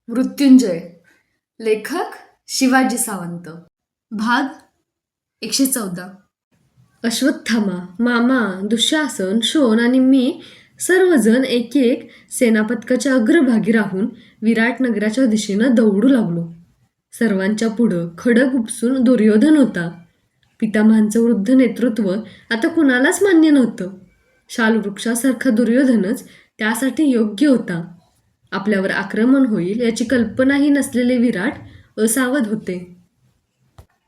मृत्युंजय. लेखक शिवाजी सावंत. भाग 114. अश्वत्थामा, मामा, दुःशासन, शोण आणि मी सर्वजण एक एक सेनापतकाच्या अग्रभागी राहून विराट नगराच्या दिशेनं दौडू लागलो. सर्वांच्या पुढं खडग उपसून दुर्योधन होता. पितामहांचं वृद्ध नेतृत्व आता कुणालाच मान्य नव्हतं. शालवृक्षासारखा दुर्योधनच त्यासाठी योग्य होता. आपल्यावर आक्रमण होईल याची कल्पनाही नसलेले विराट असावध होते.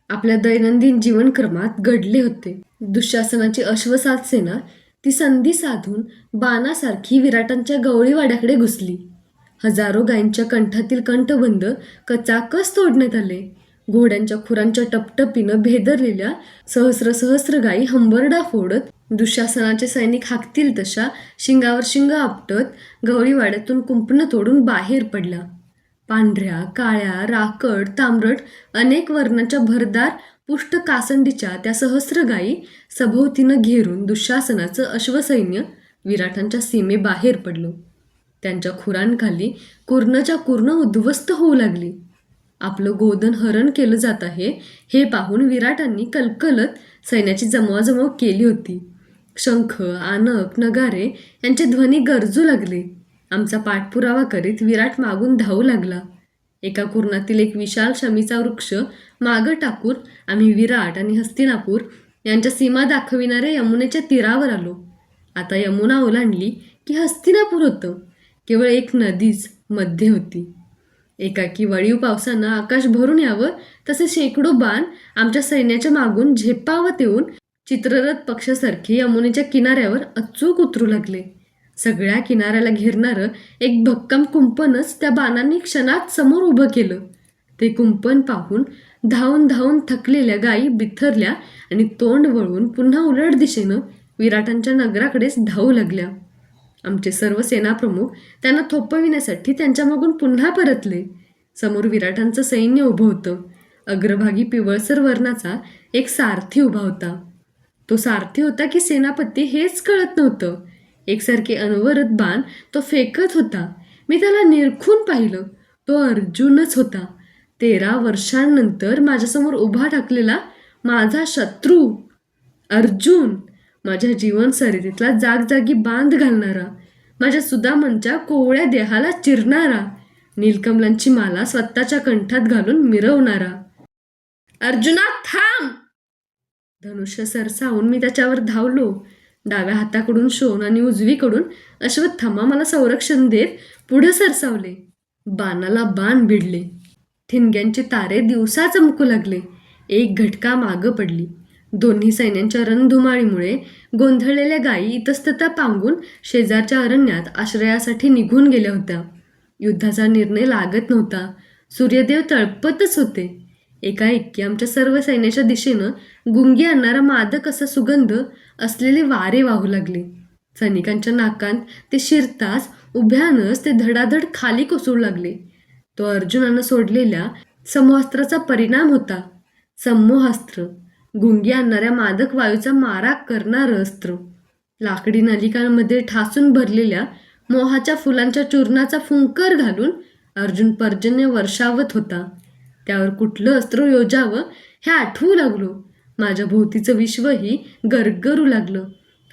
आपल्या दैनंदिन जीवनक्रमात घडले होते. दुःशासनाची अश्वसात सेना ती संधी साधून बाणासारखी विराटांच्या गवळीवाड्याकडे घुसली. हजारो गायींच्या कंठातील कंठबंध कचाकच तोडण्यात आले. घोड्यांच्या खुरांच्या टपटपीनं भेदरलेल्या सहस्र सहस्र गायी हंबरडा फोडत दुःशासनाचे सैनिक हाकतील तशा शिंगावर शिंग आपटत गवळीवाड्यातून कुंपणं तोडून बाहेर पडला. पांढऱ्या, काळ्या, राकड, तांबरट अनेक वर्णाच्या भरदार पुष्ट कासंडीच्या त्या सहस्र गायी सभोवतीनं घेरून दुःशासनाचं अश्वसैन्य विराटांच्या सीमेबाहेर पडलं. त्यांच्या खुरांखाली कुर्णच्या कुर्ण उद्ध्वस्त होऊ लागली. आपलं गोधन हरण केलं जात आहे हे पाहून विराटांनी कलकलत सैन्याची जमवाजमव केली होती. शंख, आनक, नगारे यांचे ध्वनी गरजू लागले. आमचा पाठपुरावा करीत विराट मागून धावू लागला. एका कुर्णातील एक विशाल शमीचा वृक्ष मागं टाकून आम्ही विराट आणि हस्तिनापूर यांच्या सीमा दाखविणाऱ्या यमुनेच्या तीरावर आलो. आता यमुना ओलांडली की हस्तिनापूर होतं. केवळ एक नदीच मध्ये होती. एकाकी वळीव पावसानं आकाश भरून यावं तसे शेकडो बाण आमच्या सैन्याच्या मागून झेपावत येऊन चित्ररथ पक्षासारखे यमुनेच्या किनाऱ्यावर अचूक उतरू लागले. सगळ्या किनाऱ्याला घेरणारं एक भक्कम कुंपणच त्या बाणांनी क्षणात समोर उभं केलं. ते कुंपण पाहून धावून धावून थकलेल्या गायी बिथरल्या आणि तोंड वळून पुन्हा उलट दिशेनं विराटांच्या नगराकडेच धावू लागल्या. आमचे सर्व सेनाप्रमुख त्यांना थोपविण्यासाठी त्यांच्या मागून पुन्हा परतले. समोर विराटांचं सैन्य उभं होतं. अग्रभागी पिवळसर वर्णाचा एक सारथी उभा होता. तो सारथी होता की सेनापती हेच कळत नव्हतं. एकसारखे अनवरत बाण तो फेकत होता. मी त्याला निरखून पाहिलं. तो अर्जुनच होता. 13 वर्षांनंतर माझ्यासमोर उभा ठाकलेला माझा शत्रू अर्जुन. माझ्या जीवनसरितीतला जागजागी बांध घालणारा, माझ्या सुदामांच्या कोवळ्या देहाला चिरणारा, नीलकमलांची माला स्वतःच्या कंठात घालून मिरवणारा. अर्जुना थांब! धनुष्य सरसावून मी त्याच्यावर धावलो. डाव्या हाताकडून शोण आणि उजवीकडून अश्वत्थामा मला संरक्षण देत पुढे सरसावले. बाणाला बाण भिडले. ठिणग्यांचे तारे दिवसा चमकू लागले. एक घटका मागं पडली. दोन्ही सैन्यांच्या रणधुमाळीमुळे गोंधळलेल्या गायी इतस्तता पांगून शेजारच्या अरण्यात आश्रयासाठी निघून गेल्या होत्या. युद्धाचा निर्णय लागत नव्हता. सूर्यदेव तळपतच होते. एकाएकी आमच्या सर्व सैन्याच्या दिशेनं गुंगी आणणारा मादक असा सुगंध असलेले वारे वाहू लागले. सैनिकांच्या नाकांत ते शिरताच उभ्यानंच ते धडाधड खाली कोसळू लागले. तो अर्जुनानं सोडलेल्या समोहास्त्राचा परिणाम होता. समोहास्त्र, गुंगी आणणाऱ्या मादक वायूचा मारा करणारं अस्त्र. लाकडी नलिकांमध्ये ठासून भरलेल्या मोहाच्या फुलांच्या चूर्णाचा फुंकर घालून अर्जुन पर्जन्य वर्षावत होता. त्यावर कुठलं अस्त्र योजावं हे आठवू लागलो. माझ्या भोवतीचं विश्वही गरगरू लागलं.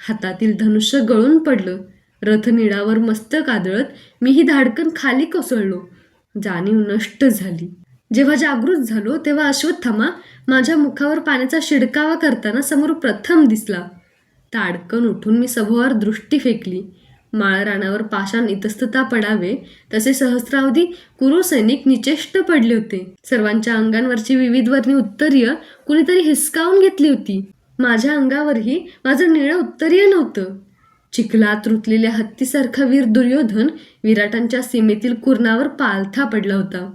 हातातील धनुष्य गळून पडलं. रथ निळावर मस्तक आदळत मीही धाडकन खाली कोसळलो. जाणीव नष्ट झाली. जेव्हा जागृत झालो तेव्हा अश्वत्थामा माझ्या मुखावर पाण्याचा शिडकावा करताना समोर प्रथम दिसला. ताडकन उठून मी सभोवार दृष्टी फेकली. माळरानावर पाषाण इतस्तता पडावे तसे सहस्रावधी कुरु सैनिक निचेष्ट पडले होते. सर्वांच्या अंगांवरची विविधवर्णी उत्तरीय कुणीतरी हिसकावून घेतली होती. माझ्या अंगावरही माझं निळं उत्तरीय नव्हतं. चिखलात रुतलेल्या हत्तीसारखा वीर दुर्योधन विराटांच्या सीमेतील कुर्णावर पालथा पडला होता.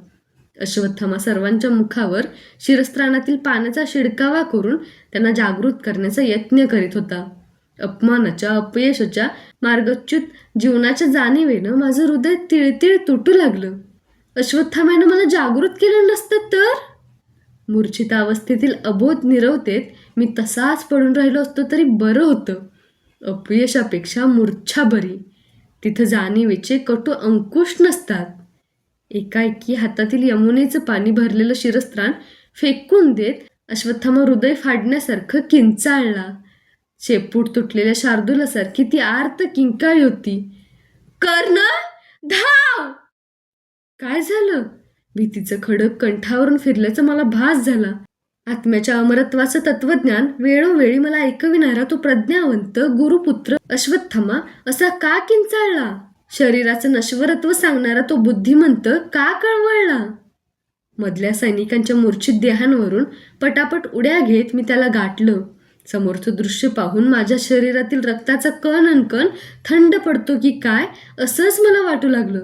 अश्वत्थामा सर्वांच्या मुखावर शिरस्त्राणातील पाण्याचा शिडकावा करून त्यांना जागृत करण्याचा यत्न करीत होता. अपमानाच्या, अपयशाच्या, मार्गच्युत जीवनाच्या जाणीवेनं माझं हृदय तिळतिळ तुटू लागलं. अश्वत्थाम्यानं मला जागृत केलं नसतं तर? मूर्छित अवस्थेतील अबोध निरवतेत मी तसाच पडून राहिलो असतो तरी बरं होतं. अपयशापेक्षा मूर्छा बरी. तिथं जाणीवेचे कटू अंकुश नसतात. एकाएकी हातातील यमुनेचं पाणी भरलेलं शिरस्त्राण फेकून देत अश्वत्थामा हृदय फाडण्यासारखं किंचाळला. शेपूट तुटलेल्या शार्दूलासारखी ती आर्त किंकाळी होती. कर्ण, धाव! काय झालं? भीतीचं खडक कंठावरून फिरल्याचा मला भास झाला. आत्म्याच्या अमरत्वाचं तत्वज्ञान वेळोवेळी मला ऐकविणारा तो प्रज्ञावंत गुरुपुत्र अश्वत्थामा असा का किंचाळला? शरीराचं नश्वरत्व सांगणारा तो बुद्धिमंत का कळवळला? मधल्या सैनिकांच्या मूर्छित देहांवरून पटापट उड्या घेत मी त्याला गाठलं. समोरचं दृश्य पाहून माझ्या शरीरातील रक्ताचा कण अनकण थंड पडतो की काय असंच मला वाटू लागलं.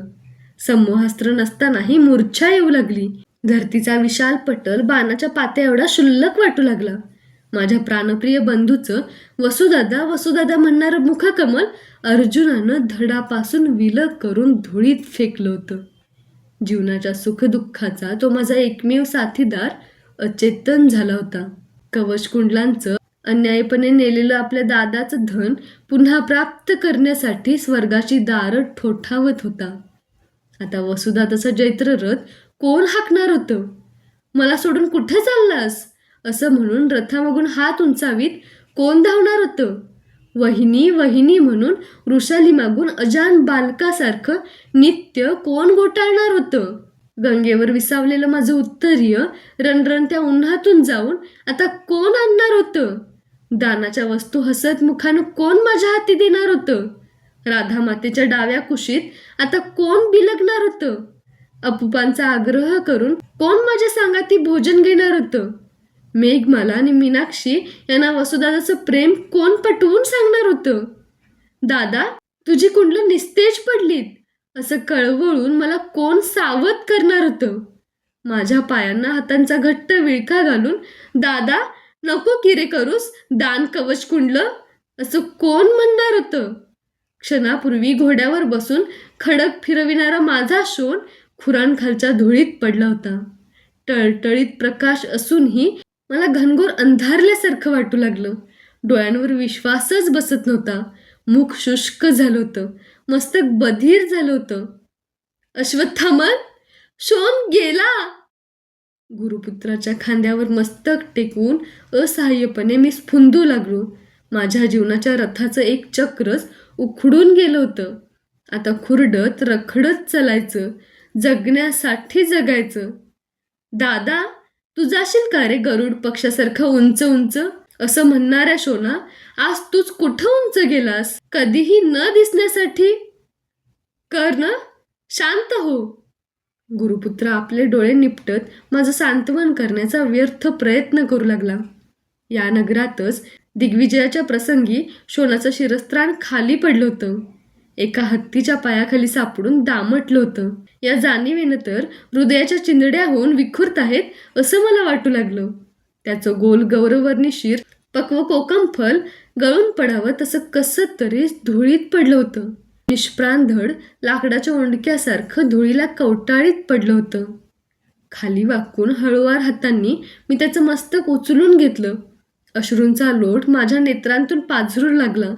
संमोहास्त्र नसतानाही मूर्छा येऊ लागली. धरतीचा विशाल पटल बाणाच्या पात्या एवढा शुल्लक वाटू लागला. माझ्या प्राणप्रिय बंधूचं वसुदादा वसुदादा म्हणणारं मुखकमल अर्जुनानं धडापासून विलग करून धुळीत फेकलं होतं. जीवनाच्या सुखदुःखाचा तो माझा एकमेव साथीदार अचेतन झाला होता. कवचकुंडलांचं अन्यायपणे नेलेलं आपल्या दादाचं धन पुन्हा प्राप्त करण्यासाठी स्वर्गाची दारं ठोठावत होता. आता वसुदादाचा जैत्ररथ कोण हाकणार होतं? मला सोडून कुठे चाललास असं म्हणून रथामागून हात उंचावीत कोण धावणार होतं? वहिनी वहिनी म्हणून वृषाली मागून अजान बालकासारखं नित्य कोण गोटाळणार होतं? गंगेवर विसावलेलं माझं उत्तरीय रणरणत्या उन्हातून जाऊन आता कोण आणणार होतं? दानाच्या वस्तू हसत मुखानं कोण माझ्या हाती देणार होतं? राधा मातेच्या डाव्या कुशीत आता कोण बिलगणार होतं? अपुपांचा आग्रह करून कोण माझ्या सांगाती भोजन घेणार होतं? मेघमाला आणि मीनाक्षी यांना वसुदादाचं प्रेम कोण पटवून सांगणार होतं? दादा, तुझी कुंडलं निस्तेज पडलीत असं कळवळून मला कोण सावध करणार होतं? माझ्या पायांना हातांचा घट्ट विळखा घालून दादा नको किरे करूस दान कवच कुंडलं असं कोण म्हणणार होतं? क्षणापूर्वी घोड्यावर बसून खडक फिरविणारा माझा शोण खुरांखालच्या धुळीत पडला होता. टळटळीत प्रकाश असूनही मला घनघोर अंधारल्यासारखं वाटू लागलं. डोळ्यांवर विश्वासच बसत नव्हता. मुख शुष्क झालं होतं. मस्तक बधीर झालं होतं. अश्वत्थामन, शोण गेला! गुरुपुत्राच्या खांद्यावर मस्तक टेकवून असहाय्यपणे मी स्फुंदू लागलो. माझ्या जीवनाच्या रथाचं एक चक्रच उखडून गेलं होतं. आता खुरडत रखडत चालायचं, जगण्यासाठी जगायचं. दादा, तू जाशील का रे गरुड पक्षासारखं उंच उंच असं म्हणणाऱ्या शोना, आज तूच कुठं उंच गेलास? कधीही न दिसण्यासाठी? कर्ण, शांत हो. गुरुपुत्र आपले डोळे निपटत माझं सांत्वन करण्याचा व्यर्थ प्रयत्न करू लागला. या नगरातच दिग्विजयाच्या प्रसंगी शोनाचं शिरस्त्राण खाली पडलं होतं. एका हत्तीच्या पायाखाली सापडून दामटलं होतं. या जाणीवेनं तर हृदयाच्या चिंधड्या होऊन विखुरत आहेत असं मला वाटू लागलं. त्याचं गोल गौरवर्णी शिर पक्व कोकम फल गळून पडावं तसं कसं तरी धुळीत पडलं होतं. निष्प्राण धड लाकडाच्या ओंडक्यासारखं धुळीला कवटाळीत पडलं होतं. खाली वाकून हळूवार हातांनी मी त्याचं मस्तक उचलून घेतलं. अश्रूंचा लोट माझ्या नेत्रांतून पाझरू लागला.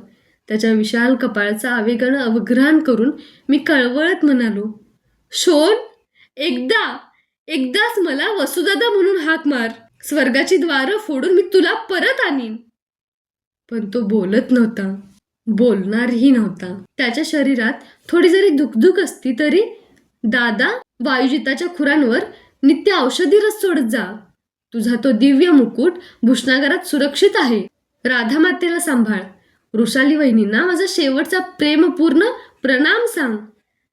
त्याच्या विशाल कपाळाचा आवेगानं अवघ्राण करून मी कळवळत म्हणालो, शोन, एकदाच मला वसुदादा म्हणून हाक मार. स्वर्गाची द्वारं फोडून मी तुला परत आणीन. पण तो बोलत नव्हता, बोलणारही नव्हता. त्याच्या शरीरात थोडी जरी धुकधुक असती तरी, दादा, वायुजिताच्या खुरांवर नित्य औषधी रस सोडत जा. तुझा तो दिव्य मुकुट भूषणागारात सुरक्षित आहे. राधा मातेला सांभाळ. वृषाली वहिनींना माझा शेवटचा प्रेमपूर्ण प्रणाम सांग.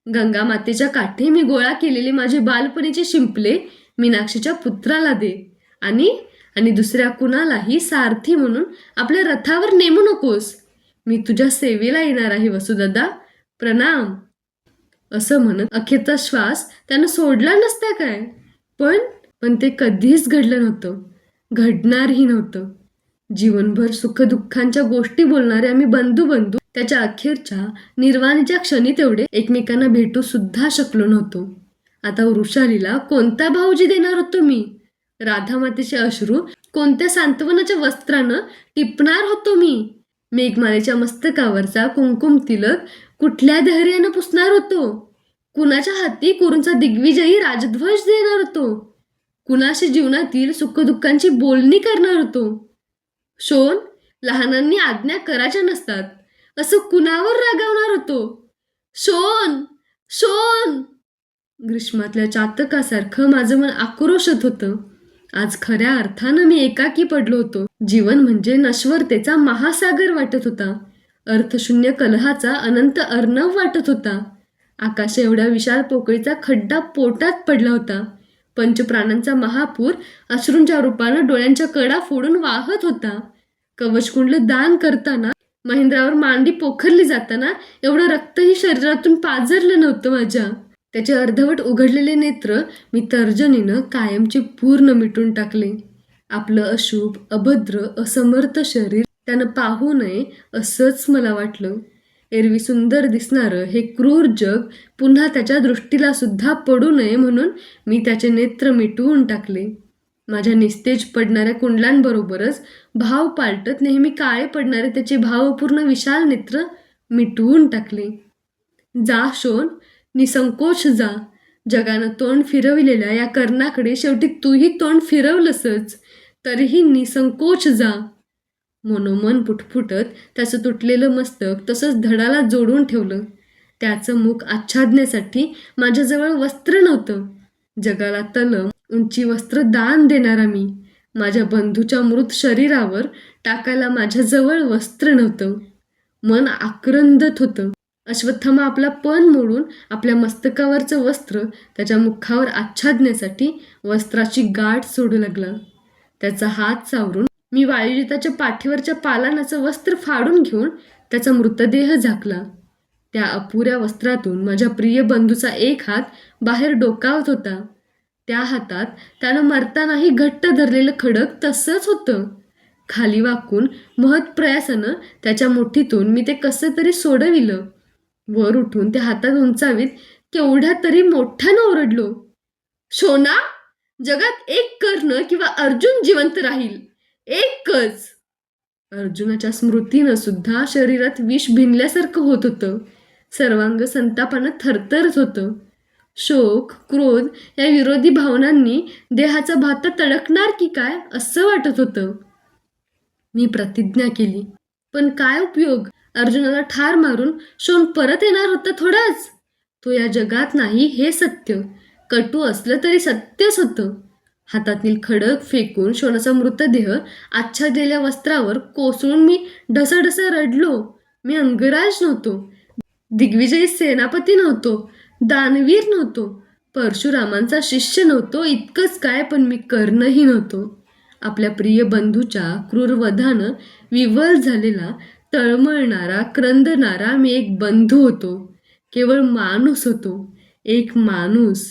गंगा मातेच्या काठी मी गोळा केलेले माझे बालपणीचे शिंपले मीनाक्षीच्या पुत्राला दे. आणि दुसऱ्या कुणालाही सारथी म्हणून आपल्या रथावर नेमू नकोस. मी तुझ्या सेवेला येणार आहे वसुदादा. प्रणाम. असं म्हणत अखेरचा श्वास त्यानं सोडला नसता काय? पण ते कधीच घडलं नव्हतं, घडणारही नव्हतं. जीवनभर सुखदुःखांच्या गोष्टी बोलणारे आम्ही बंधू त्याच्या अखेरच्या निर्वाणीच्या क्षणी तेवढे एकमेकांना भेटू सुद्धा शकलो नव्हतो. आता वृषालीला कोणता भाऊजी देणार होतो मी? राधा मातेचे अश्रू कोणत्या सांत्वनाच्या वस्त्रानं टिपणार होतो मी? मेघमालेच्या मस्तकावरचा कुंकुम तिलक कुठल्या धैर्यानं पुसणार होतो? कुणाच्या हाती कुरूंचा दिग्विजयी राजध्वज देणार होतो? कुणाशी जीवनातील सुखदुःखांची बोलणी करणार होतो? शोन, लहानांनी आज्ञा करायच्या नसतात असं कुणावर रागावणार होतो? Shown, shown! ग्रीष्मातल्या चातकासारखं माझं मन आक्रोशत होतं. आज खऱ्या अर्थानं मी एकाकी पडलो होतो. जीवन म्हणजे नश्वरतेचा महासागर वाटत होता. अर्थशून्य कलहाचा अनंत अर्णव वाटत होता. आकाश एवढ्या विशाल पोकळीचा खड्डा पोटात पडला होता. पंचप्राणांचा महापूर अश्रूंच्या रूपानं डोळ्यांच्या कडा फोडून वाहत होता. कवचकुंडल दान करताना, महेंद्रावर मांडी पोखरली जाताना एवढं रक्तही शरीरातून पाझरलं नव्हतं माझ्या. त्याचे अर्धवट उघडलेले नेत्र मी तर्जनीनं कायमचे पूर्ण मिटून टाकले. आपलं अशुभ, अभद्र, असमर्थ शरीर त्यानं पाहू नये असंच मला वाटलं. एरवी सुंदर दिसणारं हे क्रूर जग पुन्हा त्याच्या दृष्टीला सुद्धा पडू नये म्हणून मी त्याचे नेत्र मिटवून टाकले. माझ्या निस्तेज पडणाऱ्या कुंडलांबरोबरच भाव पालटत नेहमी काळे पडणारे त्याचे भावपूर्ण विशाल नेत्र मिटवून टाकले. जा शोन, निसंकोच जा. जगानं तोंड फिरविलेल्या या कर्णाकडे शेवटी तूही तोंड फिरवलंसच, तरीही निसंकोच जा. मनोमन पुटपुटत त्याचं तुटलेलं मस्तक तसंच धडाला जोडून ठेवलं. त्याचं मुख आच्छादण्यासाठी माझ्याजवळ वस्त्र नव्हतं. जगाला तलम उंची वस्त्र दान देणारा मी, माझ्या बंधूच्या मृत शरीरावर टाकायला माझ्याजवळ वस्त्र नव्हतं. मन आक्रंदत होतं. अश्वत्थामा आपला पण मोडून आपल्या मस्तकावरचं वस्त्र त्याच्या मुखावर आच्छादण्यासाठी वस्त्राची गाठ सोडू लागला. त्याचा हात सावरून मी वायुजिताच्या पाठीवरच्या पालानाचं वस्त्र फाडून घेऊन त्याचा मृतदेह झाकला. त्या अपुऱ्या वस्त्रातून माझ्या प्रिय बंधूचा एक हात बाहेर डोकावत होता. त्या हातात त्यानं मरतानाही घट्ट धरलेलं खडक तसंच होतं. खाली वाकून महत्प्रयासानं त्याच्या मुठीतून मी ते कसं तरी सोडविलं. वर उठून त्या हातात उंचावीत केवढ्या तरी मोठ्यानं ओरडलो, शोना, जगात एक कर्ण किंवा अर्जुन जिवंत राहील, एकच. अर्जुनाच्या स्मृतीनं सुद्धा शरीरात विष भिनल्यासारखं होत होतं. सर्वांग संतापानं थरथरत होतं. शोक, क्रोध या विरोधी भावनांनी देहाचा भात तडकणार की काय असं वाटत होतं. मी प्रतिज्ञा केली, पण काय उपयोग? अर्जुनाला ठार मारून शोन परत येणार होता थोडाच. तो या जगात नाही हे सत्य. कटू असलं तरी सत्यच होतं. हातातील खडक फेकून शोनाचा मृतदेह आच्छादलेल्या वस्त्रावर कोसळून मी ढसढस रडलो. मी अंगराज नव्हतो, दिग्विजयी सेनापती नव्हतो, दानवीर नव्हतो, परशुरामांचा शिष्य नव्हतो इतकंच काय, पण मी कर्णही नव्हतो. आपल्या प्रिय बंधूच्या क्रूरवधानं विवल झालेला, तळमळणारा, क्रंदणारा मी एक बंधू होतो. केवळ माणूस होतो, एक माणूस.